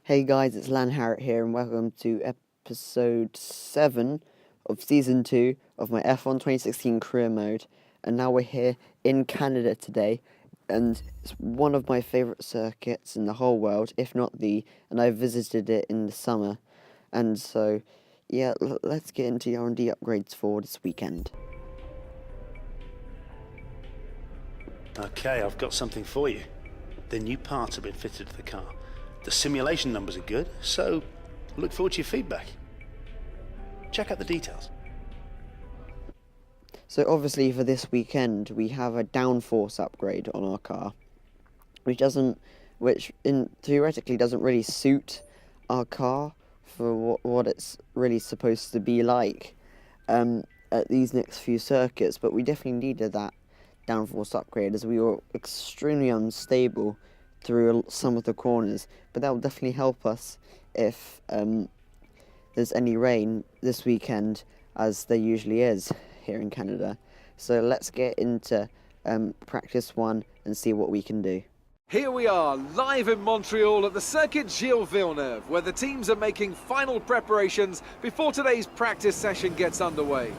Hey guys, it's Lan Harriet here, and welcome to episode 7 of season 2 of my F1 2016 career mode. And now we're here in Canada today, and it's one of my favourite circuits in the whole world, if not the, and I visited it in the summer. And so, yeah, let's get into the R&D upgrades for this weekend. Okay, I've got something for you. The new parts have been fitted to the car. The simulation numbers are good, so look forward to your feedback. Check out the details. So obviously for this weekend we have a downforce upgrade on our car, which theoretically doesn't really suit our car for what it's really supposed to be like at these next few circuits, but we definitely needed that downforce upgrade as we were extremely unstable through some of the corners, but that will definitely help us if there's any rain this weekend, as there usually is here in Canada. So let's get into practice 1 and see what we can do. Here we are, live in Montreal at the Circuit Gilles Villeneuve, where the teams are making final preparations before today's practice session gets underway.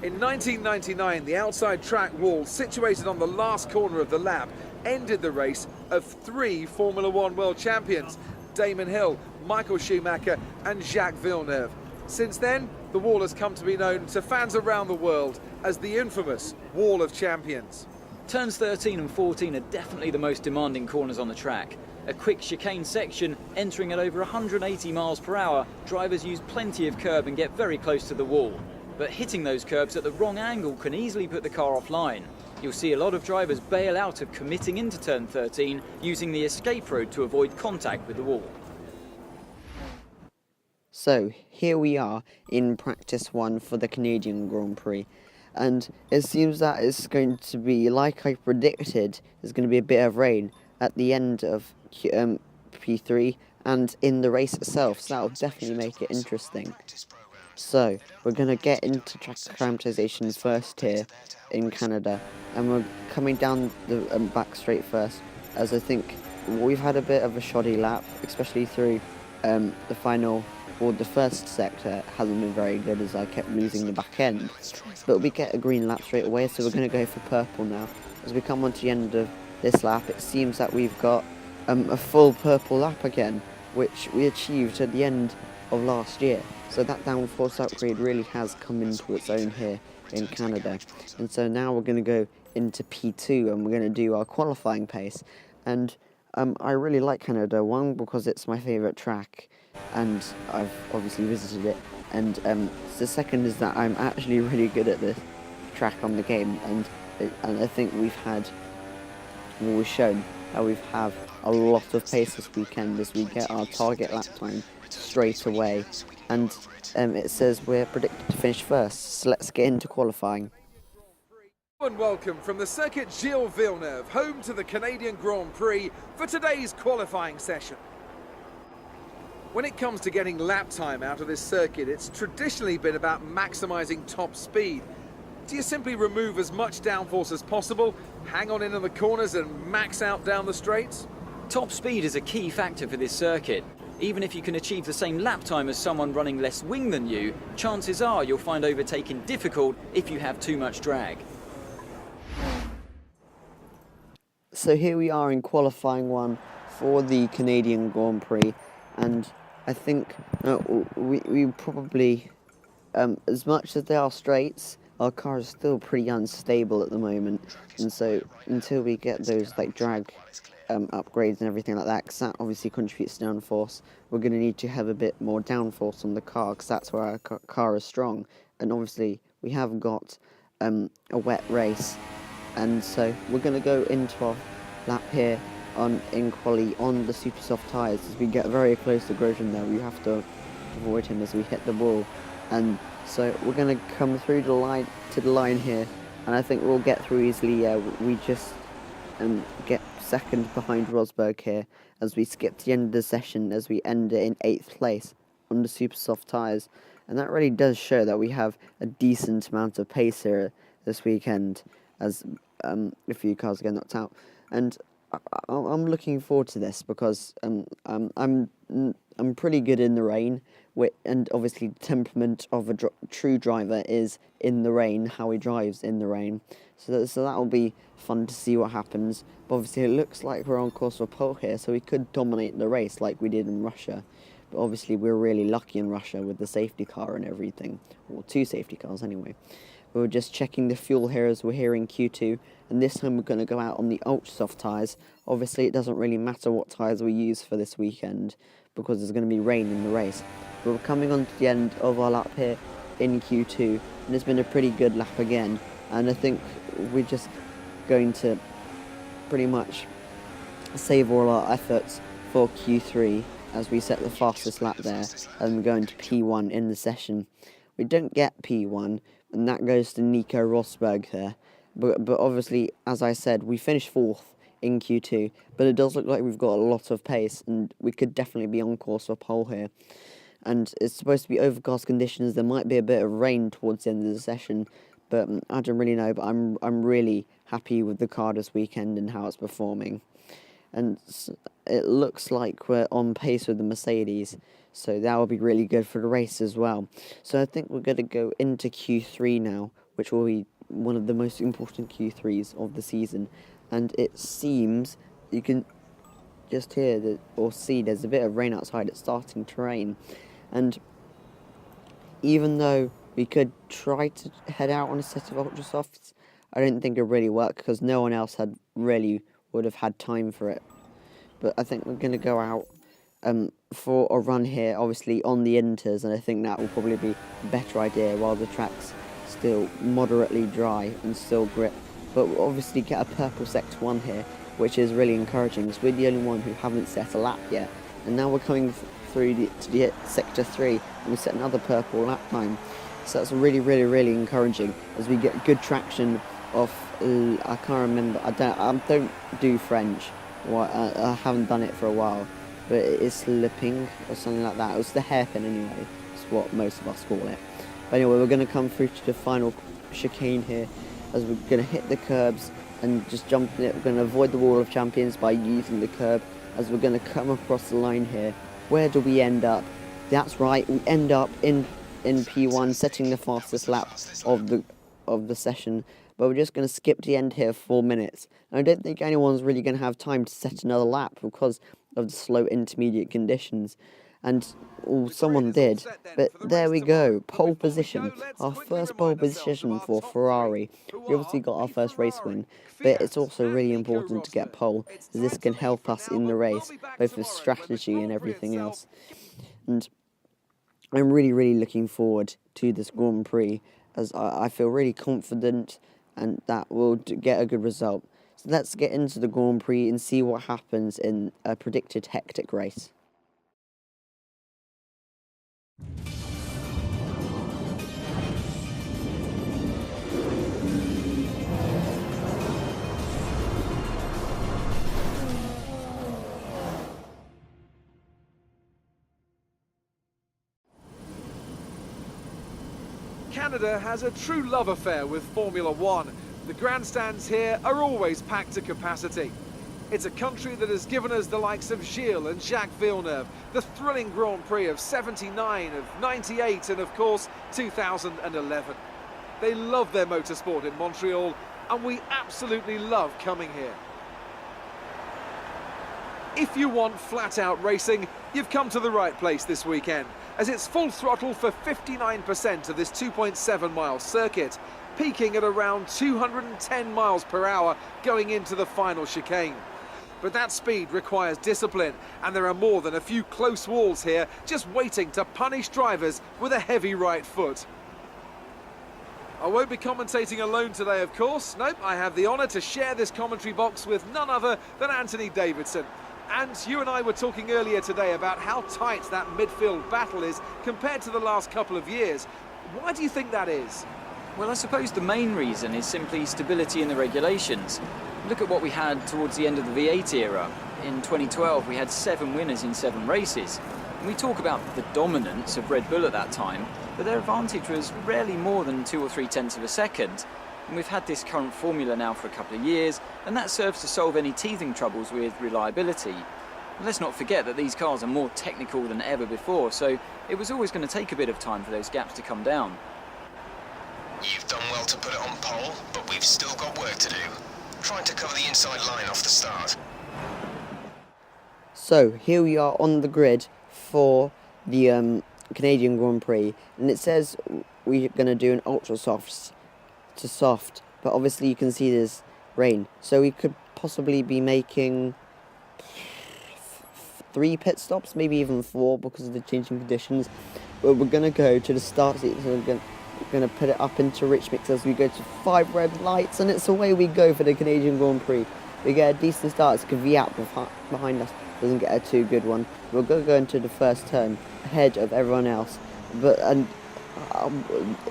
In 1999, the outside track wall, situated on the last corner of the lap, ended the race of 3 Formula One world champions, Damon Hill, Michael Schumacher and Jacques Villeneuve. Since then, the wall has come to be known to fans around the world as the infamous Wall of Champions. Turns 13 and 14 are definitely the most demanding corners on the track. A quick chicane section, entering at over 180 miles per hour, drivers use plenty of curb and get very close to the wall. But hitting those curbs at the wrong angle can easily put the car offline. You'll see a lot of drivers bail out of committing into turn 13 using the escape road to avoid contact with the wall. So here we are in practice 1 for the Canadian Grand Prix, and it seems that it's going to be, like I predicted, there's going to be a bit of rain at the end of P3 and in the race itself, so that will definitely make it interesting. So, we're going to get into track acclimatization first here in Canada, and we're coming down the back straight first, as I think we've had a bit of a shoddy lap, especially through the final, or the first sector hasn't been very good as I kept losing the back end. But we get a green lap straight away, so we're going to go for purple now. As we come onto the end of this lap, it seems that we've got a full purple lap again, which we achieved at the end of last year. So that downforce upgrade really has come into its own here in Canada. And so now we're going to go into P2 and we're going to do our qualifying pace. And I really like Canada, one, because it's my favourite track and I've obviously visited it. And the second is that I'm actually really good at this track on the game. And I think we've shown that we have a lot of pace this weekend as we get our target lap time straight away, and it says we're predicted to finish first, so let's get into qualifying. And welcome from the Circuit Gilles Villeneuve, home to the Canadian Grand Prix, for today's qualifying session. When it comes to getting lap time out of this circuit, it's traditionally been about maximising top speed. Do you simply remove as much downforce as possible, hang on into the corners and max out down the straights? Top speed is a key factor for this circuit. Even if you can achieve the same lap time as someone running less wing than you, chances are you'll find overtaking difficult if you have too much drag. So here we are in qualifying 1 for the Canadian Grand Prix, and I think we probably, as much as they are straights, our car is still pretty unstable at the moment, and so until we get those drag upgrades and everything like that, because that obviously contributes to downforce, we're going to need to have a bit more downforce on the car, because that's where our car is strong. And obviously we have got a wet race, and so we're going to go into our lap here in quali on the super soft tyres. As we get very close to Grosjean there, we have to avoid him as we hit the wall, and so we're going to come through the line here, and I think we'll get through easily. Yeah, we just get second behind Rosberg here as we skip to the end of the session, as we end it in 8th place on the super soft tyres. And that really does show that we have a decent amount of pace here this weekend, as a few cars get knocked out, and I'm looking forward to this because I'm pretty good in the rain, and obviously the temperament of a true driver is in the rain, how he drives in the rain. So that will be fun to see what happens. But obviously it looks like we're on course for pole here, so we could dominate the race like we did in Russia. But obviously we're really lucky in Russia with the safety car and everything, or 2 safety cars anyway. We were just checking the fuel here as we're here in Q2, and this time we're going to go out on the ultra soft tyres. Obviously it doesn't really matter what tyres we use for this weekend because there's going to be rain in the race. But we're coming on to the end of our lap here in Q2, and it's been a pretty good lap again, and I think we're just going to pretty much save all our efforts for Q3 as we set the fastest lap there, and we're going to P1 in the session. We don't get P1, and that goes to Nico Rosberg there. But obviously, as I said, we finished 4th in Q2, but it does look like we've got a lot of pace, and we could definitely be on course for pole here. And it's supposed to be overcast conditions. There might be a bit of rain towards the end of the session, but I don't really know. But I'm really happy with the car this weekend and how it's performing. And it looks like we're on pace with the Mercedes, so that will be really good for the race as well. So I think we're going to go into Q3 now, which will be one of the most important Q3s of the season. And it seems you can just hear that, or see there's a bit of rain outside. It's starting to rain, and even though we could try to head out on a set of ultra softs, I don't think it would really work because no one else would have had time for it. But I think we're going to go out for a run here, obviously on the inters, and I think that will probably be a better idea while the track's still moderately dry and still grip. But we'll obviously get a purple sector 1 here, which is really encouraging because we're the only one who haven't set a lap yet. And now we're coming through to the sector 3 and we set another purple lap time. So that's really, really, really encouraging as we get good traction off. I can't remember. I don't do French. I haven't done it for a while, but it is slipping or something like that. It was the hairpin anyway. It's what most of us call it. But anyway, we're going to come through to the final chicane here as we're going to hit the curbs and just jump in it. We're going to avoid the wall of champions by using the curb as we're going to come across the line here. Where do we end up? That's right, we end up in P1, setting the fastest lap of the session. But we're just going to skip the end here 4 minutes. And I don't think anyone's really going to have time to set another lap because of the slow intermediate conditions. And someone did, but there we go, pole position, our first pole position for Ferrari. We obviously got our first race win, but it's also really important to get pole, as this can help us in the race, both with strategy and everything else. And I'm really, really looking forward to this Grand Prix, as I feel really confident and that we'll get a good result. So let's get into the Grand Prix and see what happens in a predicted hectic race. Canada has a true love affair with Formula One. The grandstands here are always packed to capacity. It's a country that has given us the likes of Gilles and Jacques Villeneuve, the thrilling Grand Prix of '79, of '98 and of course 2011. They love their motorsport in Montreal and we absolutely love coming here. If you want flat-out racing, you've come to the right place this weekend, as it's full throttle for 59% of this 2.7-mile circuit, peaking at around 210 miles per hour going into the final chicane. But that speed requires discipline, and there are more than a few close walls here just waiting to punish drivers with a heavy right foot. I won't be commentating alone today, of course. Nope, I have the honour to share this commentary box with none other than Anthony Davidson. And you and I were talking earlier today about how tight that midfield battle is compared to the last couple of years. Why do you think that is? Well, I suppose the main reason is simply stability in the regulations. Look at what we had towards the end of the V8 era. In 2012, we had 7 winners in 7 races. And we talk about the dominance of Red Bull at that time, but their advantage was rarely more than 2 or 3 tenths of a second. and we've had this current formula now for a couple of years, and that serves to solve any teething troubles with reliability. Let's not forget that these cars are more technical than ever before, so it was always going to take a bit of time for those gaps to come down. You've done well to put it on pole, but we've still got work to do. Trying to cover the inside line off the start. So here we are on the grid for the Canadian Grand Prix, and it says we're going to do an ultra soft to soft, but obviously you can see there's rain, so we could possibly be making 3 pit stops, maybe even 4 because of the changing conditions. But we're going to go to the start seat, so we're going to put it up into rich mix as we go to 5 red lights, and it's away we go for the Canadian Grand Prix. We get a decent start. It's Kvyat behind us doesn't get a too good one. We're going to go into the first turn ahead of everyone else, but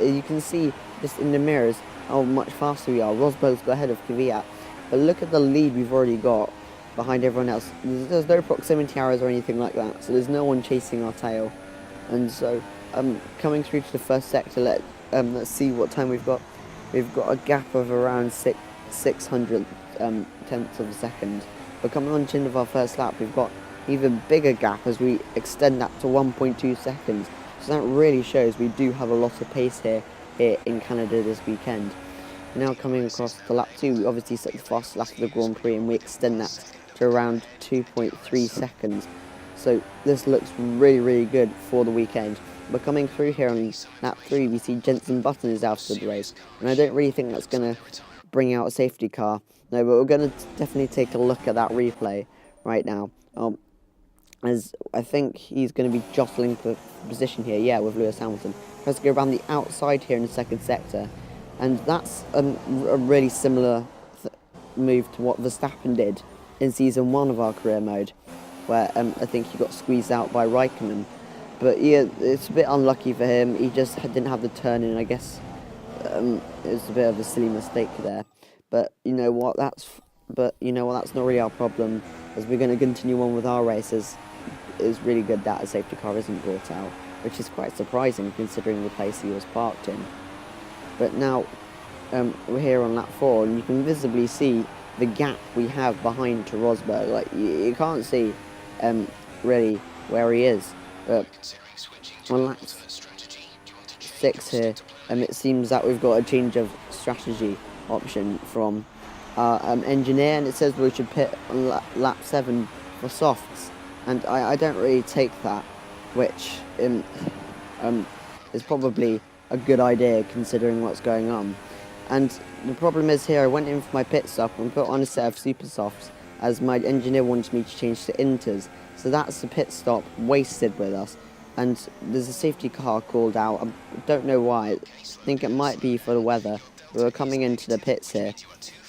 you can see just in the mirrors how much faster we are. Rosberg's got ahead of Kvyat, but look at the lead we've already got behind everyone else. There's no proximity arrows or anything like that, so there's no one chasing our tail. And so coming through to the first sector, let's see what time we've got. We've got a gap of around 600 tenths of a second. But coming on to the end of our first lap, we've got even bigger gap as we extend that to 1.2 seconds. So that really shows we do have a lot of pace here in Canada this weekend. Now coming across to lap 2, we obviously set the fastest lap of the Grand Prix, and we extend that to around 2.3 seconds. So this looks really good for the weekend. But coming through here on lap 3, we see Jenson Button is out of the race, and I don't really think that's going to bring out a safety car. No, but we're going to definitely take a look at that replay right now. As I think he's going to be jostling for position here, yeah, with Lewis Hamilton. Has to go around the outside here in the second sector, and that's a really similar move to what Verstappen did in season 1 of our career mode, where I think he got squeezed out by Raikkonen. But yeah, it's a bit unlucky for him. He just didn't have the turn in. I guess it was a bit of a silly mistake there. But you know what? That's not really our problem, as we're going to continue on with our races. It's really good that a safety car isn't brought out, which is quite surprising considering the place he was parked in. But now we're here on lap 4, and you can visibly see the gap we have behind to Rosberg. Like you can't see really where he is. But on lap 6 here, it seems that we've got a change of strategy option from our engineer, and it says we should pit on lap 7 for softs, and I don't really take that, which is probably a good idea considering what's going on. And the problem is here, I went in for my pit stop and put on a set of super softs as my engineer wanted me to change to inters, so that's the pit stop wasted with us. And there's a safety car called out. I don't know why. I think it might be for the weather. We're coming into the pits here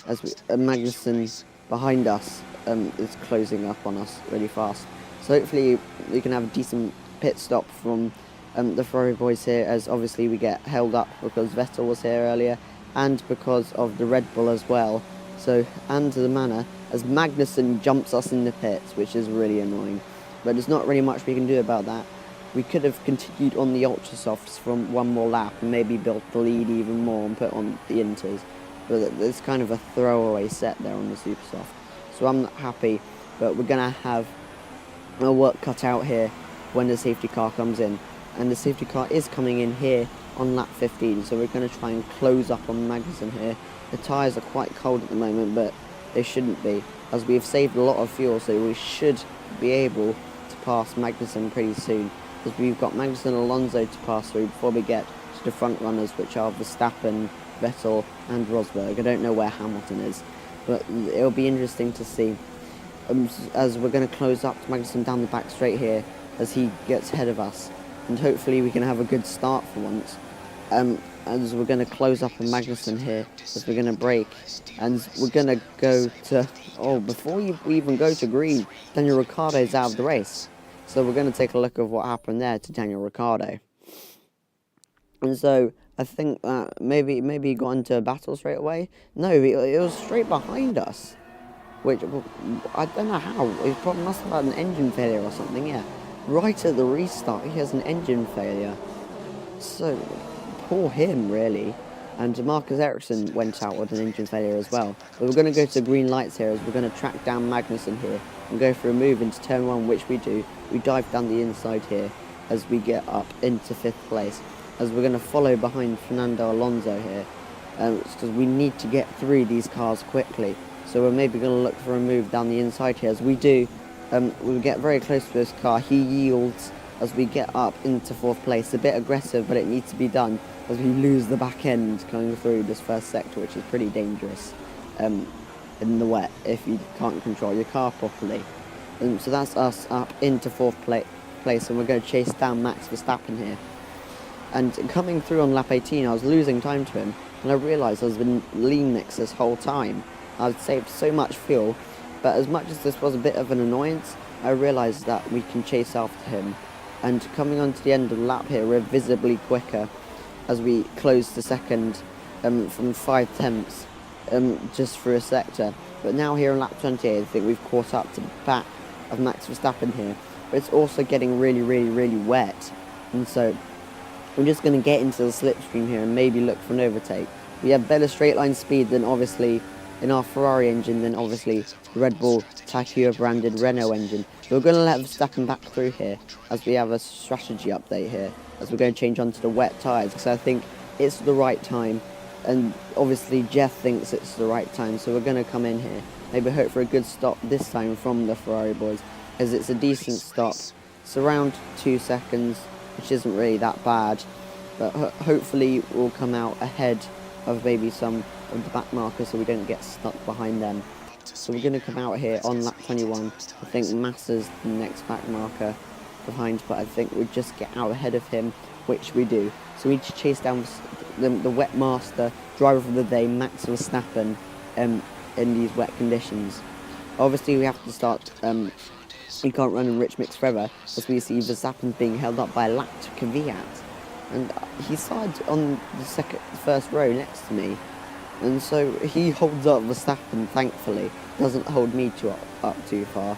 as Magnussen behind us is closing up on us really fast. So hopefully we can have a decent pit stop from the Ferrari boys here, as obviously we get held up because Vettel was here earlier and because of the Red Bull as well. So, and the manner as Magnussen jumps us in the pits, which is really annoying. But there's not really much we can do about that. We could have continued on the ultra softs from one more lap and maybe built the lead even more and put on the inters. But it's kind of a throwaway set there on the super soft. So I'm not happy, but we're going to have our work cut out here when the safety car comes in. And the safety car is coming in here on lap 15, so we're going to try and close up on Magnussen here. The tyres are quite cold at the moment, but they shouldn't be, as we have saved a lot of fuel, so we should be able to pass Magnussen pretty soon, because we've got Magnussen and Alonso to pass through before we get to the front runners, which are Verstappen, Vettel and Rosberg. I don't know where Hamilton is, but it'll be interesting to see, as we're going to close up to Magnussen down the back straight here as he gets ahead of us, and hopefully we can have a good start for once. As we're going to close up on Magnussen here, as we're going to brake, and we're going to go to, before we even go to green, Daniel Ricciardo is out of the race. So we're going to take a look at what happened there to Daniel Ricciardo. And so I think that maybe he got into a battle straight away. No, it was straight behind us, which I don't know how. He probably must have had an engine failure or something. Yeah, right at the restart, he has an engine failure. So poor him, really. and Marcus Ericsson went out with an engine failure as well. But we're going to go to the green lights here as we're going to track down Magnussen here and go for a move into turn 1, which we do. We dive down the inside here as we get up into 5th place, as we're going to follow behind Fernando Alonso here, because we need to get through these cars quickly. So we're maybe going to look for a move down the inside here. As we do, we get very close to this car. He yields as we get up into 4th place. A bit aggressive, but it needs to be done as we lose the back end coming through this first sector, which is pretty dangerous in the wet if you can't control your car properly. So that's us up into 4th place, and we're going to chase down Max Verstappen here. And coming through on lap 18, I was losing time to him, and I realised I was in lean mix this whole time. I've saved so much fuel, but as much as this was a bit of an annoyance, I realised that we can chase after him. And coming on to the end of the lap here, we're visibly quicker as we close the second from 5 tenths just through a sector. But now here on lap 28, I think we've caught up to the back of Max Verstappen here. But it's also getting really, really, really wet. And so we're just going to get into the slipstream here and maybe look for an overtake. We have better straight line speed than obviously in our Ferrari engine than obviously the Red Bull Taikua branded Renault engine. We're going to let Verstappen back through here as we have a strategy update here, as we're going to change onto the wet tyres, because I think it's the right time, and obviously Jeff thinks it's the right time, so we're going to come in here, maybe hope for a good stop this time from the Ferrari boys, as it's a decent stop. It's around 2 seconds, which isn't really that bad, but hopefully we'll come out ahead of maybe some of the back markers so we don't get stuck behind them. So we're going to come out here on lap 21. I think Massa's the next back marker behind, but I think we just get out ahead of him, which we do. So we need to chase down the wet master, driver of the day, Max Verstappen, in these wet conditions. Obviously we have to start, we can't run in rich mix forever, as we see Verstappen being held up by Lact Kvyat. And he started on the first row next to me, and so he holds up Verstappen, thankfully. Doesn't hold me up too far.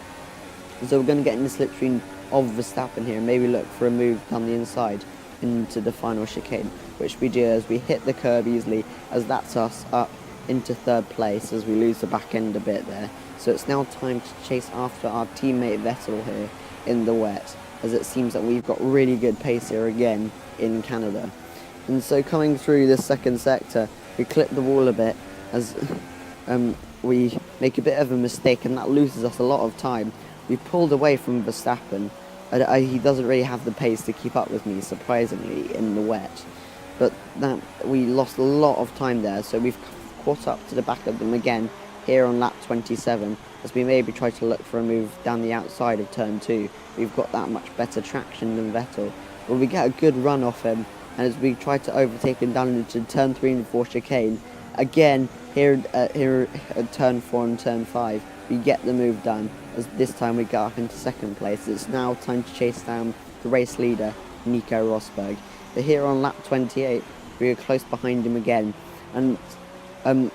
So we're going to get in the slipstream of Verstappen here and maybe look for a move down the inside into the final chicane, which we do as we hit the curb easily, as that's us up into 3rd place as we lose the back end a bit there. So it's now time to chase after our teammate Vettel here in the wet, as it seems that we've got really good pace here again in Canada. And so coming through this second sector, we clip the wall a bit as we make a bit of a mistake, and that loses us a lot of time. We pulled away from Verstappen. He doesn't really have the pace to keep up with me, surprisingly, in the wet. But we lost a lot of time there, so we've caught up to the back of them again here on lap 27, as we maybe try to look for a move down the outside of turn 2. We've got that much better traction than Vettel. Well, we get a good run off him, and as we try to overtake him down into turn 3 and 4 chicane, again, here at turn 4 and turn 5, we get the move done, as this time we get up into 2nd place. It's now time to chase down the race leader, Nico Rosberg. But here on lap 28, we are close behind him again, and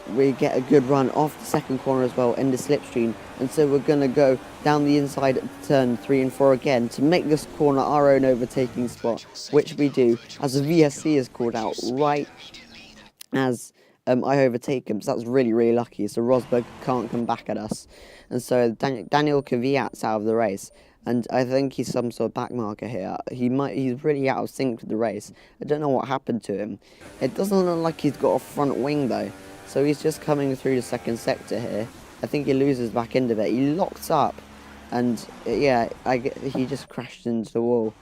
we get a good run off the 2nd corner as well in the slipstream, and so we're going to go down the inside at turn 3 and 4 again to make this corner our own overtaking spot, which we do, as the VSC is called out right as I overtake him. So that's really, really lucky, so Rosberg can't come back at us. And so Daniel Kvyat's out of the race, and I think he's some sort of back marker here. He's really out of sync with the race. I don't know what happened to him. It doesn't look like he's got a front wing though, so he's just coming through the 2nd sector here. I think he loses back end of it. He locks up, and yeah, he just crashed into the wall.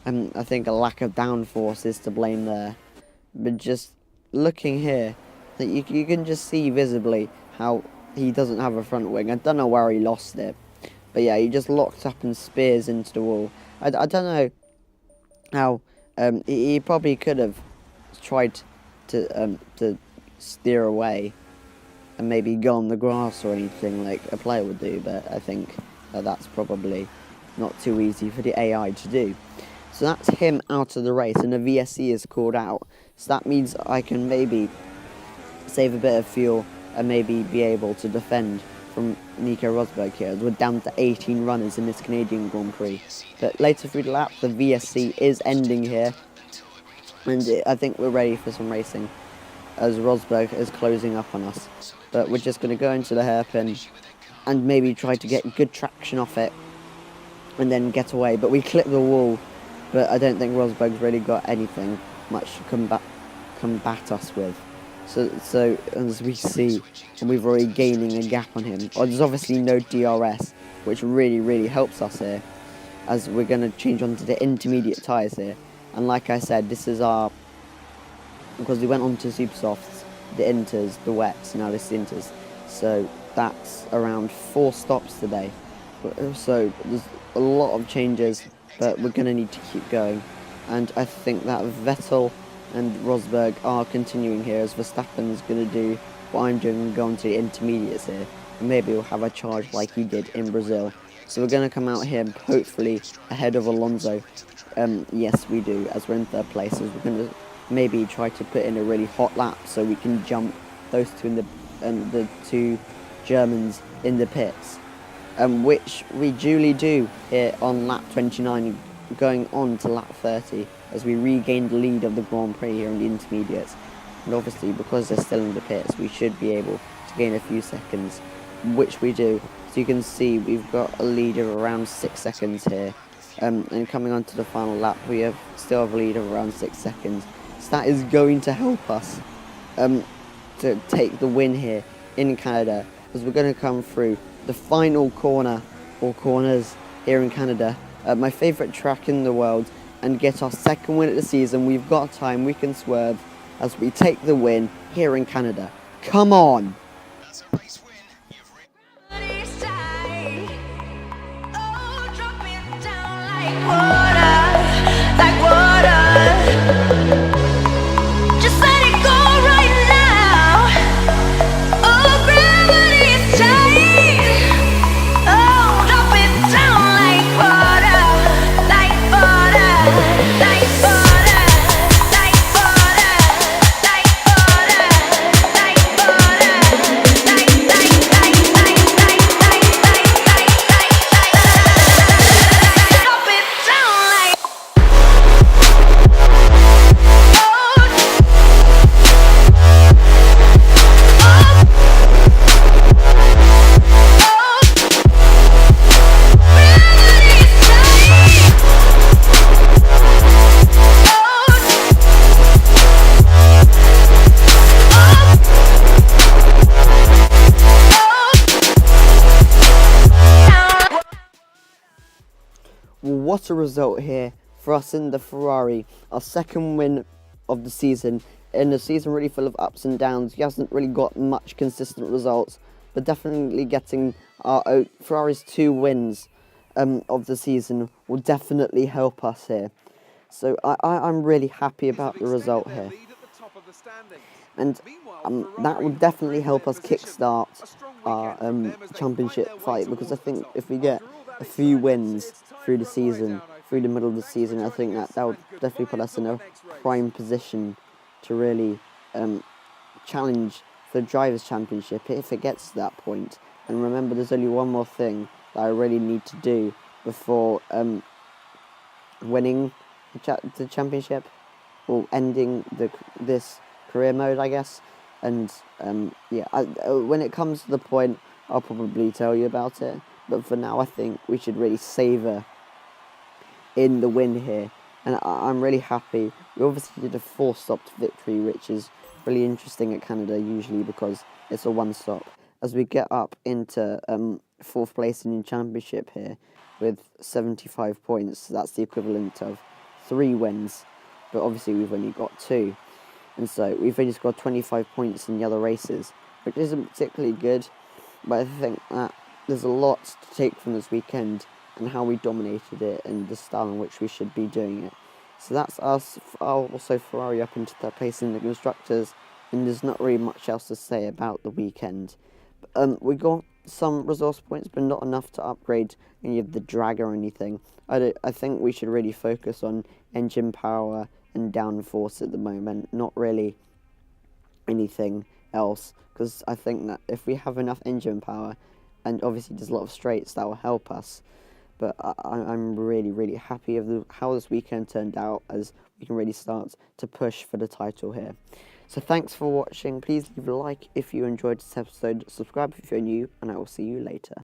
I think a lack of downforce is to blame there. But just looking here, that you can just see visibly how he doesn't have a front wing. I don't know where he lost it, but yeah, he just locked up and spears into the wall. I don't know how he probably could have tried to steer away and maybe go on the grass or anything like a player would do, but I think that's probably not too easy for the AI to do. So that's him out of the race, and the VSC is called out. So that means I can maybe save a bit of fuel and maybe be able to defend from Nico Rosberg here. We're down to 18 runners in this Canadian Grand Prix. But later through the lap, the VSC is ending here, and I think we're ready for some racing. as Rosberg is closing up on us. But we're just going to go into the hairpin and maybe try to get good traction off it and then get away. But we clip the wall, but I don't think Rosberg's really got anything much to combat us with. So as we see, we're already gaining a gap on him. There's obviously no DRS, which really helps us here, as we're going to change onto the intermediate tyres here. And like I said, this is our, because we went on to super softs, the inters, the wets, now this is the inters. So that's around 4 stops today. So there's a lot of changes, but we're going to need to keep going. And I think that Vettel and Rosberg are continuing here, as Verstappen's going to do what I'm doing and go on to the intermediates here. And maybe we'll have a charge like he did in Brazil. So we're going to come out here hopefully ahead of Alonso. Yes, we do, as we're in 3rd place. As we're going to maybe try to put in a really hot lap so we can jump those two in the 2 Germans in the pits. Which we duly do here on lap 29, going on to lap 30, as we regain the lead of the Grand Prix here in the intermediates. And obviously, because they're still in the pits, we should be able to gain a few seconds, which we do. So you can see we've got a lead of around 6 seconds here. And coming on to the final lap, we still have a lead of around 6 seconds. So that is going to help us to take the win here in Canada, as we're going to come through the final corner, or corners, here in Canada, my favourite track in the world, and get our 2nd win of the season. We've got time, we can swerve as we take the win here in Canada. Come on! That's a race win. You've What a result here for us in the Ferrari. Our 2nd win of the season, in a season really full of ups and downs. He hasn't really got much consistent results, but definitely getting our Ferrari's 2 wins of the season will definitely help us here. So I'm really happy about the result here. And that will definitely help us kickstart our championship fight, because I think if we get a few wins through the season, through the middle of the season, I think that will definitely put us in a prime position to really challenge for the Drivers' Championship if it gets to that point. And remember, there's only one more thing that I really need to do before winning the championship, or ending this career mode, I guess. And yeah, when it comes to the point, I'll probably tell you about it. But for now, I think we should really savour in the win here. And I'm really happy. We obviously did a 4-stopped victory, which is really interesting at Canada usually, because it's a 1-stop. As we get up into 4th place in the championship here with 75 points, that's the equivalent of 3 wins. But obviously we've only got 2. And so we've only scored 25 points in the other races, which isn't particularly good. But I think that there's a lot to take from this weekend, and how we dominated it, and the style in which we should be doing it. So that's us. Also Ferrari up into 3rd place in the constructors, and there's not really much else to say about the weekend. We got some resource points, but not enough to upgrade any of the drag or anything. I think we should really focus on engine power and downforce at the moment, not really anything else, because I think that if we have enough engine power, and obviously there's a lot of straights, that will help us. But I'm really happy of how this weekend turned out, as we can really start to push for the title here. So thanks for watching. Please leave a like if you enjoyed this episode, subscribe if you're new, and I will see you later.